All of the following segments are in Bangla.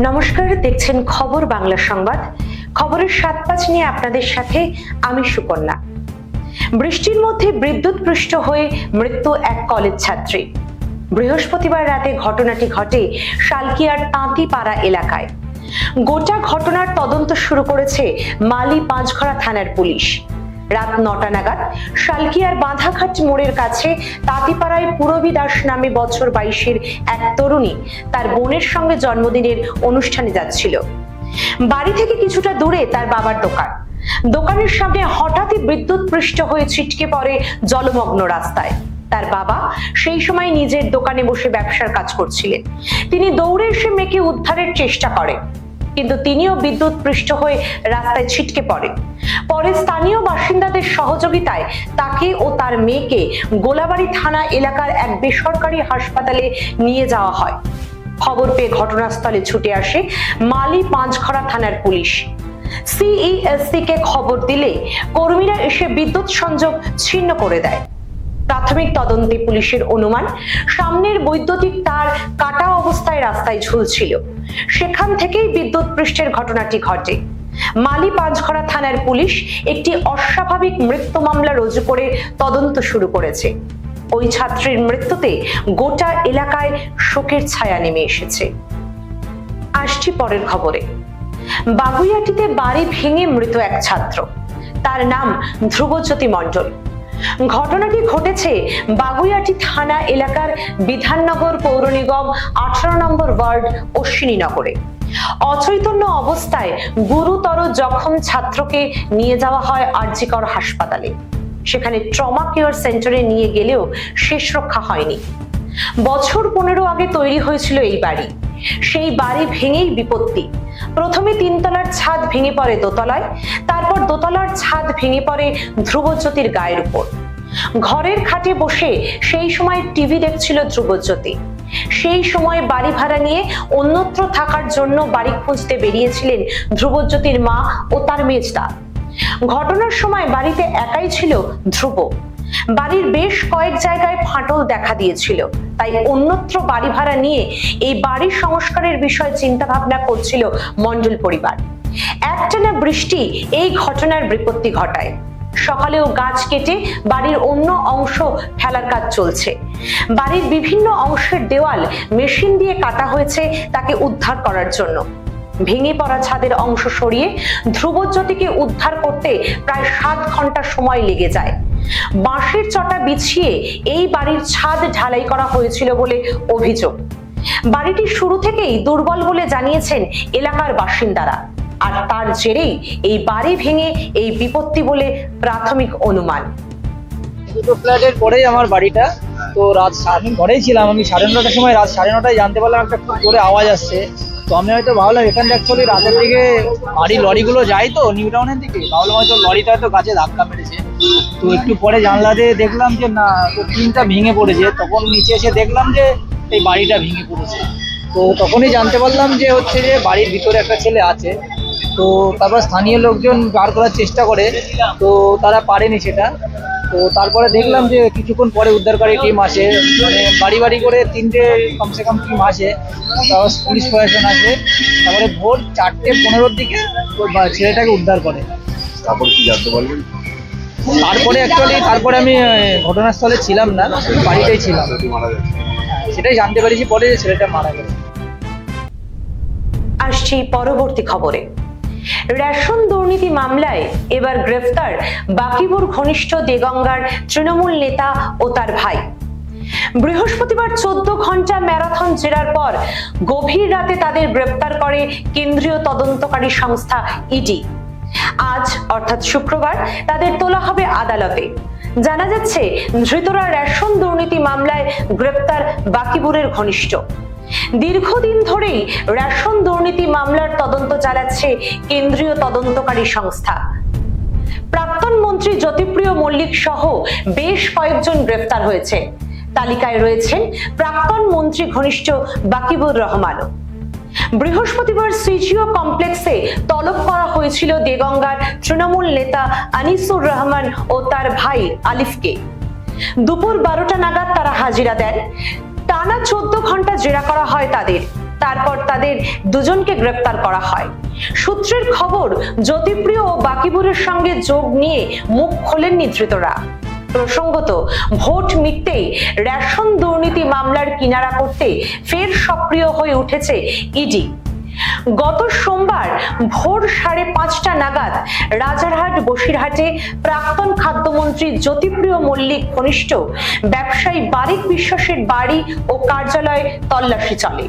নমস্কার, দেখছেন খবর বাংলা সংবাদ। খবরের ৭-৫ নিয়ে আপনাদের সাথে আমি সুকন্যা। বৃষ্টির মধ্যে বিদ্যুৎপৃষ্ট হয়ে মৃত্যু এক কলেজ ছাত্রী। বৃহস্পতিবার রাতে ঘটনাটি ঘটে শালকিয়ার তাঁতিপাড়া এলাকায়। গোটা ঘটনার তদন্ত শুরু করেছে মালি পাঁচঘড়া থানার পুলিশ। রাত ৯টা নাগাদ শালকিয়ার বাঁধাঘাট মোড়ের কাছে তাঁতিপাড়ায় পূরবী দাস নামে বছর ২২-এর এক তরুণী তার বোনের সঙ্গে জন্মদিনের অনুষ্ঠানে যাচ্ছিল। বাড়ি থেকে কিছুটা দূরে তার বাবার দোকান। দোকানের সামনে হঠাৎই বিদ্যুৎপৃষ্ট হয়ে ছিটকে পড়ে জলমগ্ন রাস্তায়। তার বাবা সেই সময় নিজের দোকানে বসে ব্যবসার কাজ করছিলেন। তিনি দৌড়ে এসে মেয়েকে উদ্ধারের চেষ্টা করেন, কিন্তু তিনিও বিদ্যুৎপৃষ্ট হয়ে রাস্তায় ছিটকে পড়েন। পরে স্থানীয় বাসিন্দাদের সহযোগিতায় তাকে ও তার মেয়েকে গোলাবাড়ি থানা এলাকার এক বেসরকারি হাসপাতালে নিয়ে যাওয়া হয়। খবর পেয়ে ঘটনাস্থলে ছুটে আসে মালি পাঁচঘড়া থানার পুলিশ। সিইএসসি কে খবর দিলে কর্মীরা এসে বিদ্যুৎ সংযোগ ছিন্ন করে দেয়। প্রাথমিক তদন্তে পুলিশের অনুমান, সামনের বৈদ্যুতিক তার কাটা অবস্থায় রাস্তায় ঝুলছিল, সেখান থেকেই বিদ্যুৎপৃষ্টের ঘটনাটি ঘটে। মালি পাঁচঘড়া থানার পুলিশ একটি অস্বাভাবিক মৃত্যু মামলা রুজু করে তদন্ত শুরু করেছে। ওই ছাত্রীর মৃত্যুতে গোটা এলাকায় শোকের ছায়া নেমে এসেছে। আসছি পরের খবরে। বাগুইআটিতে বাড়ি ভেঙে মৃত এক ছাত্র, তার নাম ধ্রুবজ্যোতি মণ্ডল। ঘটনাটি ঘটেছে বাগুইআটি থানা এলাকার বিধাননগর পৌর নিগম 18 নম্বর ওয়ার্ড অশ্বিনীনগরে। অচৈতন্য অবস্থায় গুরুতর জখম ছাত্রকে নিয়ে যাওয়া হয় আরজিকর হাসপাতালে। সেখানে ট্রমা কেয়ার সেন্টারে নিয়ে গেলেও শেষ রক্ষা হয়নি। বছর 15 আগে তৈরি হয়েছিল এই বাড়ি। সেই বাড়ি ভেঙেই বিপত্তি। প্রথমে 3 তলার ছাদ ভেঙে পড়ে দোতলায়, তারপর দোতলার ছাদ ভেঙে পড়ে ধ্রুবজ্যোতির গায়ের উপর। ঘরের খাটে বসে সেই সময় টিভি দেখছিল ধ্রুবজ্যোতি। সেই সময় বাড়ি ভাড়া নিয়ে অন্যত্র থাকার জন্য বাড়ি খুঁজতে বেরিয়েছিলেন ধ্রুবজ্যোতির মা ও তার মেজদা। ঘটনার সময় বাড়িতে একাই ছিল ধ্রুব। বাড়ির বেশ কয়েক জায়গায় ফাটল দেখা দিয়েছিল, তাই অন্যত্র বাড়ি ভাড়া নিয়ে এই বাড়ির সংস্কারের বিষয়ে চিন্তা ভাবনা করছিল মণ্ডল পরিবার। একটানা বৃষ্টি এই ঘটনার বিপত্তি ঘটায়। সকালেও গাছ কেটে বাড়ির অন্য অংশ ফেলার কাজ চলছে। বাড়ির বিভিন্ন অংশের দেওয়াল মেশিন দিয়ে কাটা হয়েছে তাকে উদ্ধার করার জন্য। ভেঙে পড়া ছাদের অংশ সরিয়ে ধ্রুবজ্যোতিকে উদ্ধার করতে প্রায় 7 ঘন্টা সময় লেগে যায়। বাঁশের চটা বিছিয়ে এই বাড়ির ছাদ ঢালাই করা হয়েছিল বলে অভিযোগ। বাড়িটি শুরু থেকেই দুর্বল বলে জানিয়েছেন এলাকার বাসিন্দারা, আর তার জেরেই এই বাড়ি ভেঙে এই বিপত্তি বলে প্রাথমিক অনুমান। দুটো ফ্ল্যাটের পরেই আমার বাড়িটা। তো রাত আমি ঘরেই ছিলাম। আমি 9:30টার সময়, রাত 9:30টায় জানতে পারলাম একটা খুব জোরে আওয়াজ আসছে। তো আমি হয়তো ভাবলাম এখানে অ্যাকচুয়ালি রাতের দিকে গাড়ি লরিগুলো যায়, তো নিউ টাউনের দিকে, ভাবলাম হয়তো লরিটা হয়তো গাছে ধাক্কা মেরেছে। তো একটু পরে জানলা দিয়ে দেখলাম যে না, তো টিনটা ভেঙে পড়েছে। তখন নিচে এসে দেখলাম যে এই বাড়িটা ভেঙে পড়েছে। তো তখনই জানতে পারলাম যে হচ্ছে যে বাড়ির ভিতরে একটা ছেলে আছে। তো তারপর স্থানীয় লোকজন বার করার চেষ্টা করে, তো তারা পারেনি সেটা। তো তারপরে দেখলাম যে কিছুক্ষণ পরে উদ্ধারকারী টিম আসে, মানে বাড়ি বাড়ি করে 3টে কমসে কম টিম আসে, তারপর পুলিশ প্রশাসন আসে। তারপরে ভোর 4:15-র দিকে ছেলেটাকে উদ্ধার করে। তারপর কি জানতে পারলেন? তারপরে আমি ঘটনাস্থলে ছিলাম না, বাড়িতেই ছিলাম। সেটাই জানতে পেরেছি পরে যে ছেলেটা মারা গেছে। আসছি পরবর্তী খবরে। রেশন দুর্নীতি মামলায় এবার গ্রেফতার বাকিবুর ঘনিষ্ঠ দেগঙ্গার তৃণমূল নেতা ও তার ভাই। বৃহস্পতিবার 14 ঘন্টা ম্যারাথন জেরার পর গভীর রাতে তাদের গ্রেফতার করে কেন্দ্রীয় তদন্তকারী সংস্থা ইডি। আজ অর্থাৎ শুক্রবার তাদের তোলা হবে আদালতে। জানা যাচ্ছে ধৃতরা রেশন দুর্নীতি মামলায় গ্রেফতার বাকিবুরের ঘনিষ্ঠ। দীর্ঘদিন ধরেই রেশন দুর্নীতি মামলার তদন্ত চালাচ্ছে কেন্দ্রীয় তদন্তকারী সংস্থা। প্রাক্তন মন্ত্রী জ্যোতিপ্রিয় মল্লিক সহ বেশ কয়েকজন গ্রেফতার হয়েছে। তালিকায় রয়েছেন প্রাক্তন মন্ত্রী ঘনিষ্ঠ বাকিবুর রহমানও। বৃহস্পতিবার সিজিও কমপ্লেক্সে তলব করা হয়েছিল দেগঙ্গার তৃণমূল নেতা আনিসুর রহমান ও তার ভাই আলিফকে। দুপুর 12টা নাগাদ তারা হাজিরা দেন। টানা 14 ঘন্টা জেরা করা হয় তাদের। তারপর তাদের দুজনকে গ্রেপ্তার করা হয়। সূত্রের খবর, জ্যোতিপ্রিয় ও বাকিবুরের সঙ্গে যোগ নিয়ে মুখ খোলেননি ধৃতরা। প্রসঙ্গত, ভোট মিটতেই রেশন দুর্নীতি মামলার কিনারা করতে ফের সক্রিয় হয়ে উঠেছে ইডি। গত সোমবার ভোর 5:30 নাগাদ রাজারহাট বসিরহাটে প্রাক্তন খাদ্যমন্ত্রী জ্যোতিপ্রিয় মল্লিক ঘনিষ্ঠ ব্যবসায়ী বারিক বিশ্বাসের বাড়ি ও কার্যালয়ে তল্লাশি চলে।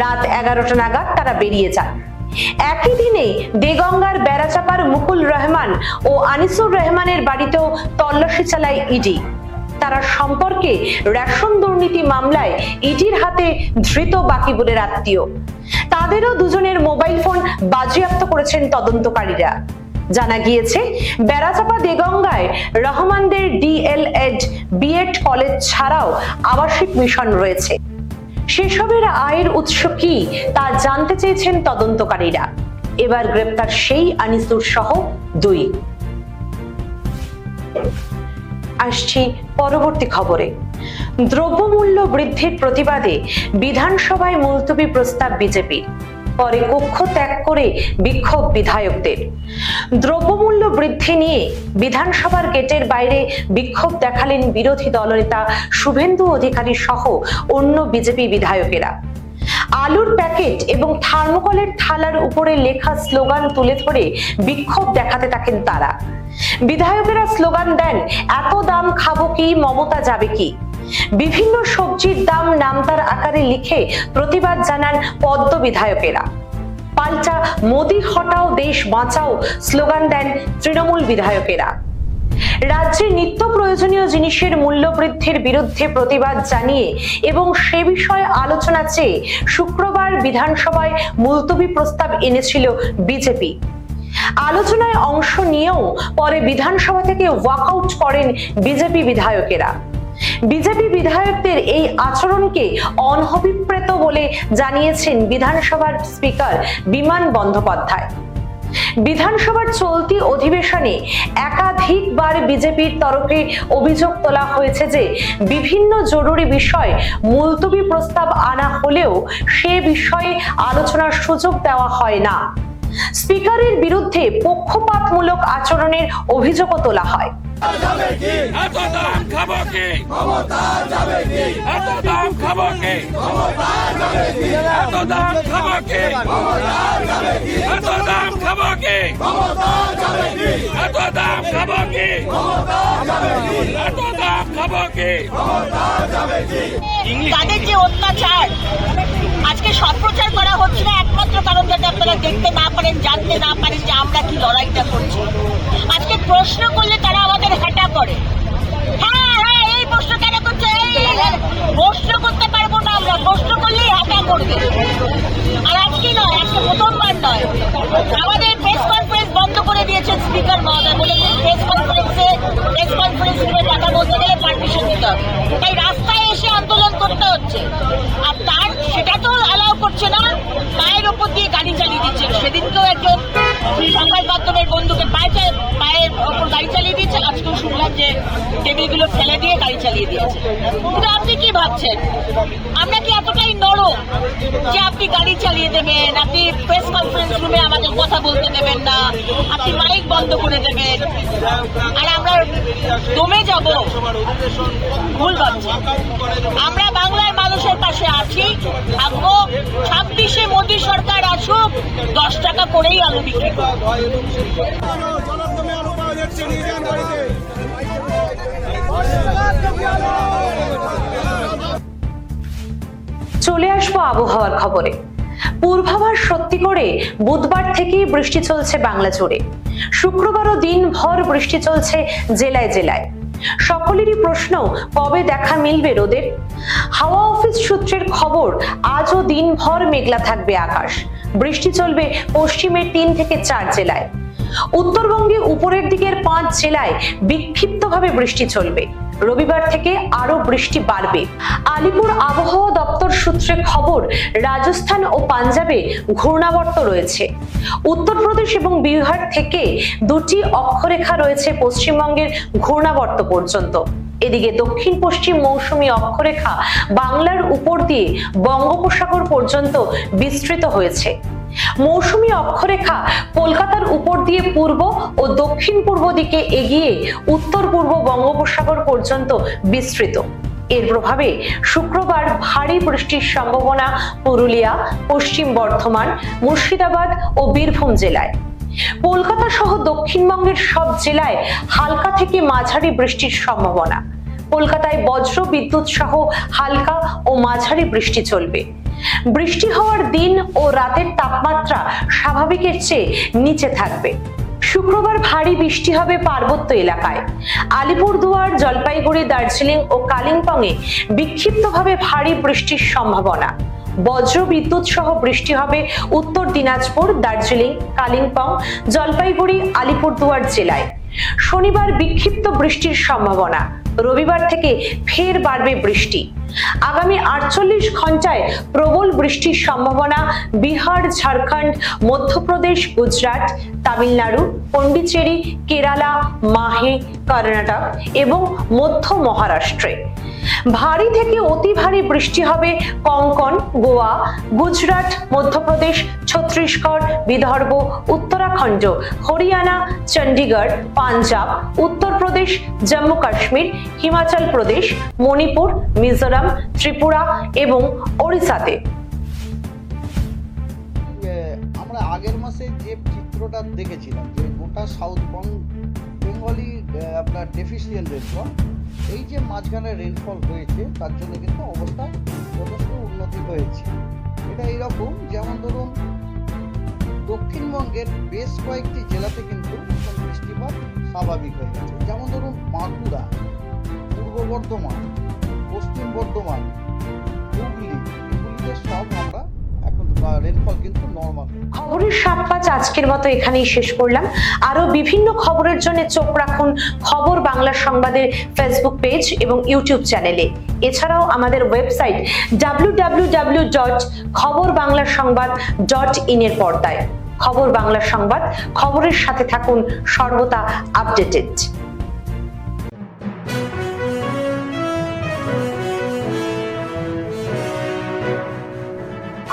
রাত 11টা নাগাদ তারা বেরিয়ে যান। একই দিনে দেগঙ্গার বেড়াচাপার মুকুল রহমান ও আনিসুর রহমানের বাড়িতেও তল্লাশি চালায় ইডি। তারা সম্পর্কে রেশন দুর্নীতি মামলায় ইডির হাতে ধৃত বাকিবুরের আত্মীয়। তাদেরও দুজনের মোবাইল ফোন বাজেয়াপ্ত করেছেন তদন্তকারীরা। জানা গিয়েছে, বেড়াচাপা দেগঙ্গায় রহমানদের ডিএলএড বিএড কলেজ ছাড়াও আবাসিক মিশন রয়েছে। সেসবের আয়ের উৎস কি তা জানতে চেয়েছেন তদন্তকারীরা। এবার গ্রেপ্তার সেই আনিসুর সহ 2। আসছি পরবর্তী খবরে। দ্রব্যমূল্য বৃদ্ধির প্রতিবাদে বিধানসভায় মুলতবি প্রস্তাব বিজেপির। পরে কক্ষ ত্যাগ করে বিক্ষোভ বিধায়কদের। দ্রব্যমূল্য বৃদ্ধি নিয়ে বিধানসভার গেটের বাইরে বিক্ষোভ দেখালেন বিরোধী দলনেতা শুভেন্দু অধিকারী সহ অন্য বিজেপি বিধায়কেরা। আলুর প্যাকেট এবং থার্মোকলের থালার উপরে লেখা স্লোগান তুলে ধরে বিক্ষোভ দেখাতে থাকেন তারা। বিধায়কেরা স্লোগান দেন, এত দাম খাবো কি, মমতা যাবে কি। বিভিন্ন সবজির দাম নামতার আকারে লিখে প্রতিবাদ জানান পদ্ম বিধায়কেরা। পাল্টা মোদি হটাও দেশ বাঁচাও স্লোগান দেন তৃণমূল বিধায়কেরা। রাজ্যে নিত্য প্রয়োজনীয় জিনিসের মূল্য বৃদ্ধির বিরুদ্ধে প্রতিবাদ জানিয়ে এবং সে বিষয়ে আলোচনা চেয়ে শুক্রবার বিধানসভায় মুলতবি প্রস্তাব এনেছিল বিজেপি। আলোচনায় অংশ নিয়েও পরে বিধানসভা থেকে ওয়াকআউট করেন বিজেপি বিধায়কেরা। বিজেপি বিধায়কদের এই আচরণকে অনভিপ্রেত বলে জানিয়েছেন বিধানসভার স্পিকার বিমান বন্দ্যোপাধ্যায়। বিধানসভার চলতি অধিবেশনে একাধিকবার বিজেপির তরফে অভিযোগ তোলা হয়েছে যে বিভিন্ন জরুরি বিষয় মুলতবি প্রস্তাব আনা হলেও সে বিষয়ে আলোচনার সুযোগ দেওয়া হয় না। স্পিকারের বিরুদ্ধে পক্ষপাতমূলক আচরণের অভিযোগও তোলা হয়। এত দাম খাবো কি, এত দাম খাবো কি, এত দাম খাবো কি, এত দাম খাবো কি, এত দাম খাবো কি, এত দাম খাবো কি। তাদের যে অত্যাচার আজকে সম্প্রচার করা হচ্ছে না একমাত্র কারণ যাতে আপনারা দেখতে না পারেন, জানতে না পারেন যে আমরা কি লড়াইটা করছি। আজকে প্রশ্ন করলে তারা আমাদের হেটা করে, হ্যাঁ হ্যাঁ এই প্রশ্ন কেন করছে, প্রশ্ন করতে পারবো না আমরা, প্রশ্ন করলেই হেটা করবে। আর আজকে নয়, আজকে প্রথমবার নয়, আমাদের প্রেস কনফারেন্স বন্ধ করে দিয়েছেন স্পিকার মহোদয়, বলেছেন প্রেস কনফারেন্স নিয়ে কথা বলতে গেলে পারমিশন দিতে হবে, তাই রাস্তায় এসে আন্দোলন করতে হচ্ছে। আর তার সেটা তো অ্যালাউ করছে না, পায়ের ওপর দিয়ে গাড়ি চালিয়ে দিচ্ছে। সেদিন তো একজন সংবাদ মাধ্যমের বন্ধুকে পায়ের ওপর গাড়ি চালিয়ে দিচ্ছে, আজকেও শুনলাম যে টেবিলগুলো ফেলে দিয়ে গাড়ি চালিয়ে দিয়েছে। কিন্তু আপনি কি ভাবছেন আমরা কি এতটাই নরম যে আপনি গাড়ি চালিয়ে দেবেন, আপনি প্রেস কনফারেন্স রুমে আমাদের কথা বলতে দেবেন না, আপনি মাইক বন্ধ করে দেবেন, আর আমরা দমে যাব? ভুল ভাবছেন। আমরা বাংলার মানুষের পাশে আছি, থাকবো। 26-এ মোদী সরকার আসুক, 10 টাকা করেই আলু বিক্রি করবো। চলে আসবো আবহাওয়ার খবরে। পূর্বাভাস সত্যি করে বুধবার থেকেই বৃষ্টি চলছে বাংলা জুড়ে। শুক্রবারও দিনভর বৃষ্টি চলছে জেলায় জেলায়। সকলেরই প্রশ্ন, কবে দেখা মিলবে রোদের? হাওয়া অফিস সূত্রের খবর, আজও দিনভর মেঘলা থাকবে আকাশ। বৃষ্টি চলবে পশ্চিমের 3 থেকে 4 জেলায়। উত্তরবঙ্গে উপরের দিকের 5 জেলায় বিক্ষিপ্তভাবে বৃষ্টি চলবে। রবিবার থেকে আরো বৃষ্টি বাড়বে। আলিপুর আবহাওয়া দপ্তর সূত্রে খবর, রাজস্থান ও পাঞ্জাবে ঘূর্ণাবর্ত রয়েছে। উত্তরপ্রদেশ এবং বিহার থেকে 2টি অক্ষরেখা রয়েছে পশ্চিমবঙ্গের ঘূর্ণাবর্ত পর্যন্ত। এদিকে দক্ষিণ পশ্চিম মৌসুমী অক্ষরেখা বাংলার উপর দিয়ে বঙ্গোপসাগর পর্যন্ত বিস্তৃত হয়েছে। মৌসুমী অক্ষরেখা কলকাতার উপর দিয়ে পূর্ব ও দক্ষিণ পূর্ব দিকে এগিয়ে উত্তর পূর্ব বঙ্গোপসাগর পর্যন্ত বিস্তৃত। এর প্রভাবে শুক্রবার ভারী বৃষ্টির সম্ভাবনা পুরুলিয়া, পশ্চিম বর্ধমান, মুর্শিদাবাদ ও বীরভূম জেলায়। কলকাতা সহ দক্ষিণবঙ্গের সব জেলায় হালকা থেকে মাঝারি বৃষ্টির সম্ভাবনা। কলকাতায় বজ্র বিদ্যুৎ সহ হালকা ও মাঝারি বৃষ্টি চলবে। বৃষ্টি হওয়ার দিন ও রাতের তাপমাত্রা স্বাভাবিকের চেয়ে নিচে থাকবে। শুক্রবার ভারী বৃষ্টি হবে পার্বত্য এলাকায়। আলিপুরদুয়ার, জলপাইগুড়ি, দার্জিলিং ও কালিম্পংয়ে বিক্ষিপ্তভাবে ভারী বৃষ্টির সম্ভাবনা। বজ্র বিদ্যুৎ সহ বৃষ্টি হবে উত্তর দিনাজপুর, দার্জিলিং, কালিম্পং, জলপাইগুড়ি, আলিপুরদুয়ার জেলায়। শনিবার বিক্ষিপ্ত বৃষ্টির সম্ভাবনা। রবিবার থেকে ফের বাড়বে বৃষ্টি। আগামী 48 ঘন্টায় প্রবল বৃষ্টির সম্ভাবনা বিহার, ঝাড়খণ্ড, মধ্যপ্রদেশ, গুজরাট, তামিলনাড়ু, পন্ডিচেরি, কেরালা, মাহে, কর্ণাটক এবং মধ্য মহারাষ্ট্রে। ভারী থেকে অতি ভারী বৃষ্টি হবে কোঙ্কণ, গোয়া, গুজরাট, মধ্যপ্রদেশ, ছত্তিশগড়, বিদর্ভ, উত্তরাখণ্ড, হরিয়ানা, চণ্ডীগড়, পাঞ্জাব, উত্তরপ্রদেশ, জম্মু কাশ্মীর, হিমাচল প্রদেশ, মণিপুর, মিজোরাম, ত্রিপুরা এবং ওড়িশাতে। আমরা আগের মাসে যে চিত্রটা দেখেছিলাম যে গোটা সাউথ বেঙ্গলি আপনার ডেফিসিয়েন্ট রেনফল, এই যে মাঝখানে রেনফল হয়েছে তার জন্য কিন্তু অবস্থা যথেষ্ট উন্নতি হয়েছে। এটা এইরকম, যেমন ধরুন দক্ষিণবঙ্গের বেশ কয়েকটি জেলাতে কিন্তু বৃষ্টিপাত স্বাভাবিক হয়ে গেছে। যেমন ধরুন বাঁকুড়া, পূর্ব বর্ধমান, পশ্চিম বর্ধমান, হুগলি, এগুলিতে সব আমরা এখন রেনফল কিন্তু নর্মাল। খবরের সাতপাঁচ আজকের মতো এখানেই শেষ করলাম। আরো বিভিন্ন খবরের জন্য চোখ রাখুন খবর বাংলা সংবাদের ফেসবুক পেজ এবং ইউটিউব চ্যানেলে। এছাড়াও আমাদের ওয়েবসাইট www.খবরবাংলাসংবাদ.in এর পর্দায়। খবর বাংলা সংবাদ, খবরের সাথে থাকুন সর্বদা আপডেটেড।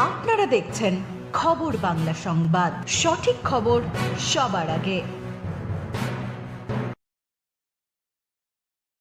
আপনারা দেখছেন খবর বাংলা সংবাদ, সঠিক খবর সবার আগে।